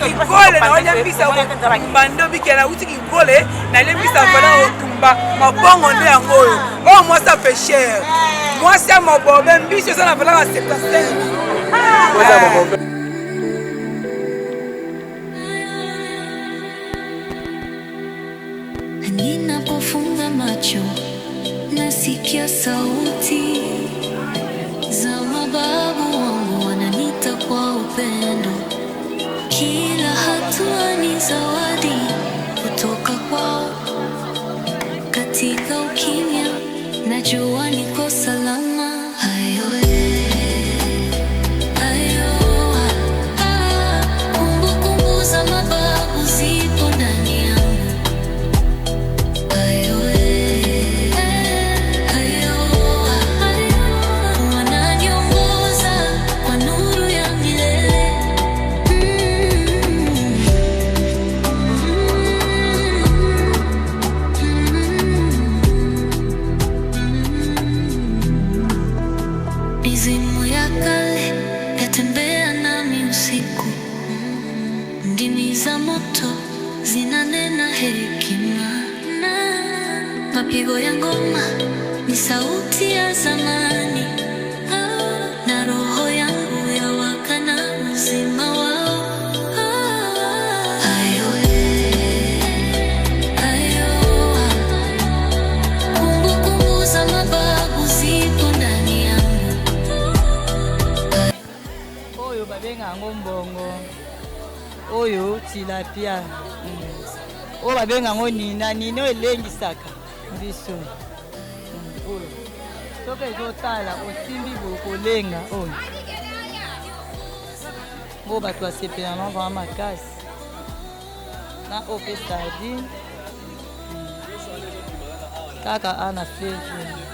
kikole na olembisa bando bikela uti kikole na lembisa bana otumba mabongo nde yango oyo oh moi ça fait cher moi ça mobobe mbiso ça na valeur 75 ninapofunga macho nasikia sauti za mababu wangu wananiita kwa upendo. Kila hatua ni zawadi kutoka kwao. Katika ukimya najua niko salama. Kumbukumbu za mababu zipo ndani yangu. Mizimu ya kale yatembea nami usiku. Ndimi za moto zinanena hekima. Mapigo ya ngoma ni sauti ya zamani. Na roho yangu yawaka na uzima wao. Kumbukumbu za mababu zipo ndani yangu. Oyo babenga ngombongo. Oyo tilapia. Oyo babenga ngo nina elengisaka mbiso. Oyo. Soka ezotala osimbi bokolenga oyo. Ngo bato basepela na vraiment makasi. Na ope sardine. Kaka ana fleje.